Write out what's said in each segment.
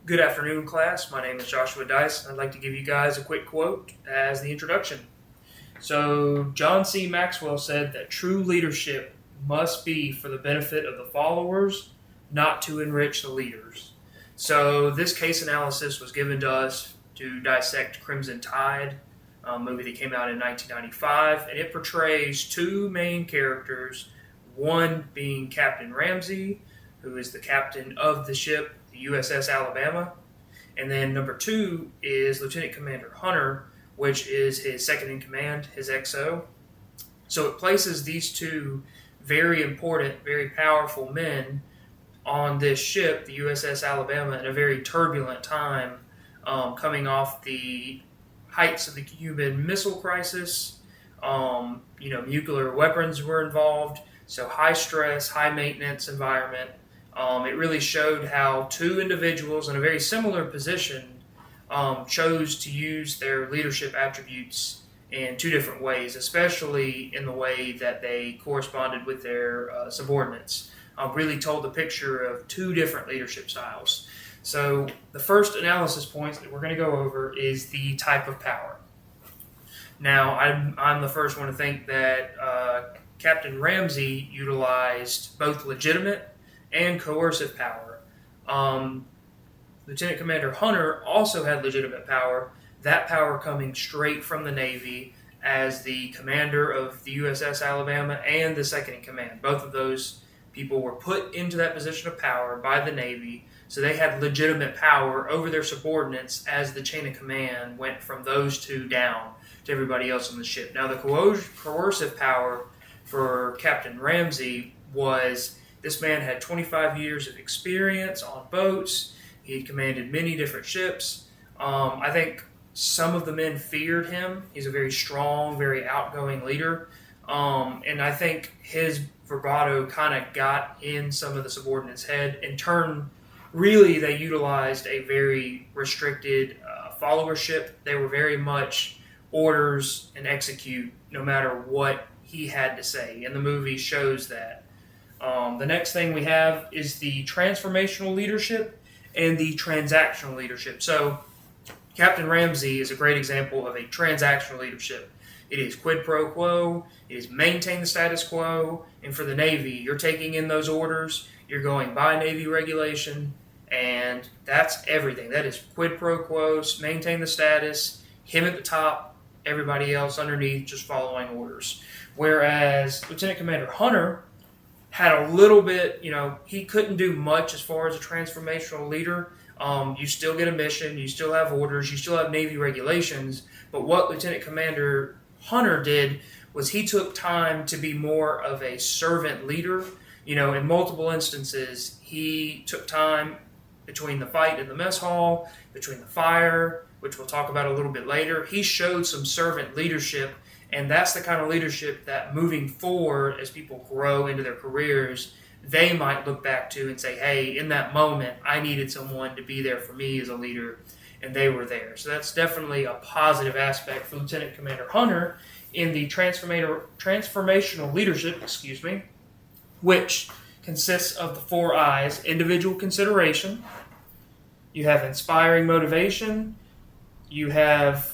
Good afternoon, class. My name is Joshua Dice. I'd like to give you guys a quick quote as the introduction. So, John C. Maxwell said that true leadership must be for the benefit of the followers, not to enrich the leaders. So, this case analysis was given to us to dissect Crimson Tide, a movie that came out in 1995, and it portrays two main characters, one being Captain Ramsey, who is the captain of the ship, the USS Alabama, and then number two is Lieutenant Commander Hunter, which is his second in command, his XO. So it places these two very important, very powerful men on this ship, the USS Alabama, in a very turbulent time, coming off the heights of the Cuban Missile Crisis. Nuclear weapons were involved, so high stress, high maintenance environment. It really showed how two individuals in a very similar position chose to use their leadership attributes in two different ways, especially in the way that they corresponded with their subordinates. Really told the picture of two different leadership styles. So the first analysis point that we're going to go over is the type of power. Now, I'm the first one to think that Captain Ramsey utilized both legitimate and coercive power. Lieutenant Commander Hunter also had legitimate power, that power coming straight from the Navy as the commander of the USS Alabama and the second in command. Both of those people were put into that position of power by the Navy, so they had legitimate power over their subordinates as the chain of command went from those two down to everybody else on the ship. Now, the coercive power for Captain Ramsey was this man had 25 years of experience on boats. He had commanded many different ships. I think some of the men feared him. He's a very strong, very outgoing leader. And I think his bravado kind of got in some of the subordinates' head. In turn, really, they utilized a very restricted followership. They were very much orders and execute no matter what he had to say. And the movie shows that. The next thing we have is the transformational leadership and the transactional leadership. So, Captain Ramsey is a great example of a transactional leadership. It is quid pro quo, it is maintain the status quo, and for the Navy, you're taking in those orders, you're going by Navy regulation, and that's everything. That is quid pro quo, maintain the status, him at the top, everybody else underneath just following orders. Whereas Lieutenant Commander Hunter had a little bit, he couldn't do much as far as a transformational leader. You still get a mission, you still have orders, you still have Navy regulations, but what Lieutenant Commander Hunter did was he took time to be more of a servant leader. In multiple instances, he took time between the fight in the mess hall, between the fire, which we'll talk about a little bit later. He showed some servant leadership. And that's the kind of leadership that moving forward, as people grow into their careers, they might look back to and say, hey, in that moment, I needed someone to be there for me as a leader, and they were there. So that's definitely a positive aspect for Lieutenant Commander Hunter in the transformational leadership, which consists of the 4 I's: individual consideration, you have inspiring motivation, you have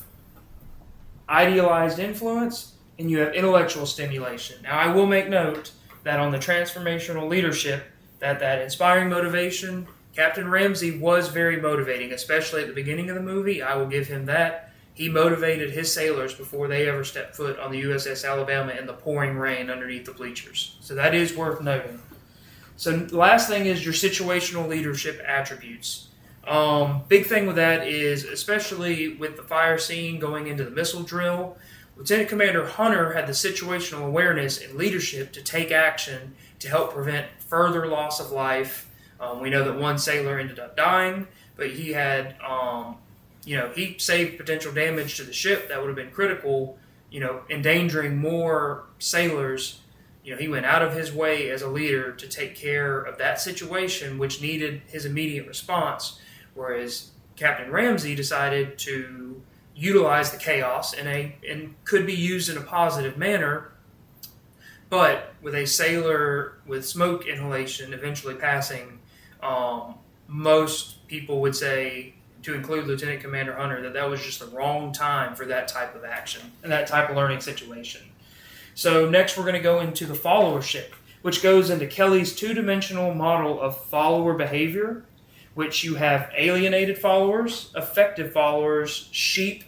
idealized influence, and you have intellectual stimulation. Now, I will make note that on the transformational leadership, that inspiring motivation, Captain Ramsey was very motivating, especially at the beginning of the movie. I will give him that. He motivated his sailors before they ever stepped foot on the USS Alabama in the pouring rain underneath the bleachers. So that is worth noting. So the last thing is your situational leadership attributes. Big thing with that is, especially with the fire scene going into the missile drill, Lieutenant Commander Hunter had the situational awareness and leadership to take action to help prevent further loss of life. We know that one sailor ended up dying, but he had, he saved potential damage to the ship that would have been critical, endangering more sailors. He went out of his way as a leader to take care of that situation, which needed his immediate response. Whereas Captain Ramsey decided to utilize the chaos and could be used in a positive manner, but with a sailor with smoke inhalation eventually passing, most people would say, to include Lieutenant Commander Hunter, that that was just the wrong time for that type of action and that type of learning situation. So next we're going to go into the followership, which goes into Kelly's two-dimensional model of follower behavior, which you have alienated followers, effective followers, sheep,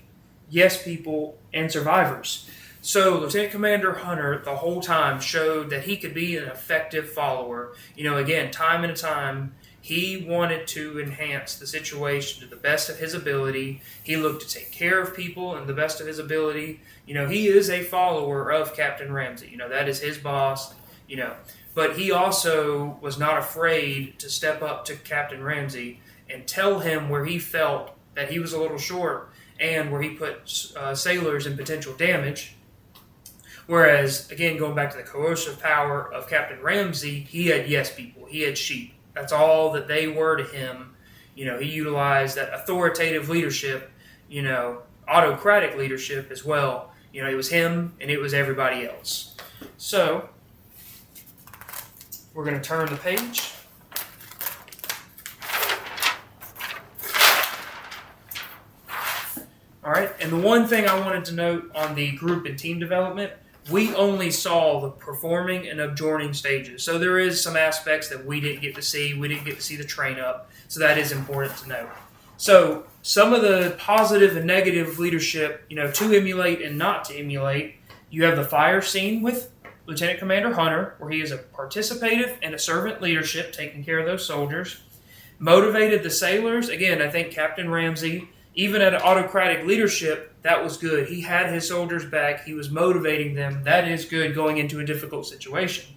yes people, and survivors. So Lieutenant Commander Hunter the whole time showed that he could be an effective follower. Again, time and time, he wanted to enhance the situation to the best of his ability. He looked to take care of people in the best of his ability. He is a follower of Captain Ramsey. That is his boss. But he also was not afraid to step up to Captain Ramsey and tell him where he felt that he was a little short and where he put sailors in potential damage. Whereas, again, going back to the coercive power of Captain Ramsey, he had yes people, he had sheep. That's all that they were to him. He utilized that authoritative leadership, autocratic leadership as well. It was him and it was everybody else. So, we're going to turn the page. All right, and the one thing I wanted to note on the group and team development, we only saw the performing and adjourning stages. So there is some aspects that we didn't get to see. We didn't get to see the train up. So that is important to note. So some of the positive and negative leadership, to emulate and not to emulate, you have the fire scene with Lieutenant Commander Hunter, where he is a participative and a servant leadership, taking care of those soldiers. Motivated the sailors. Again, I think Captain Ramsey, even at autocratic leadership, that was good. He had his soldiers back. He was motivating them. That is good going into a difficult situation.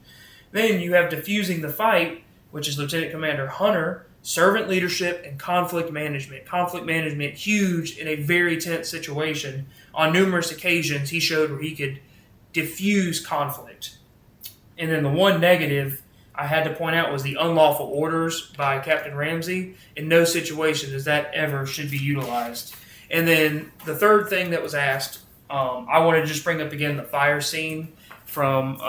Then you have diffusing the fight, which is Lieutenant Commander Hunter, servant leadership, and conflict management. Conflict management, huge in a very tense situation. On numerous occasions, he showed where he could diffuse conflict. And then the one negative I had to point out was the unlawful orders by Captain Ramsey. In no situation does that ever should be utilized. And then the third thing that was asked, I want to just bring up again the fire scene from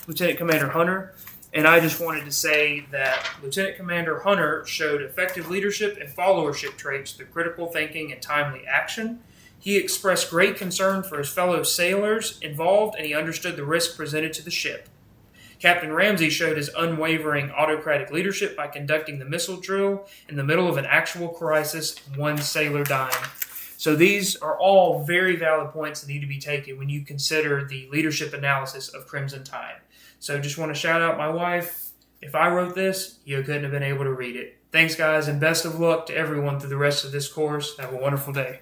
Lieutenant Commander Hunter. And I just wanted to say that Lieutenant Commander Hunter showed effective leadership and followership traits through critical thinking and timely action. He expressed great concern for his fellow sailors involved, and he understood the risk presented to the ship. Captain Ramsey showed his unwavering autocratic leadership by conducting the missile drill in the middle of an actual crisis, one sailor dying. So these are all very valid points that need to be taken when you consider the leadership analysis of Crimson Tide. So just want to shout out my wife. If I wrote this, you couldn't have been able to read it. Thanks, guys, and best of luck to everyone through the rest of this course. Have a wonderful day.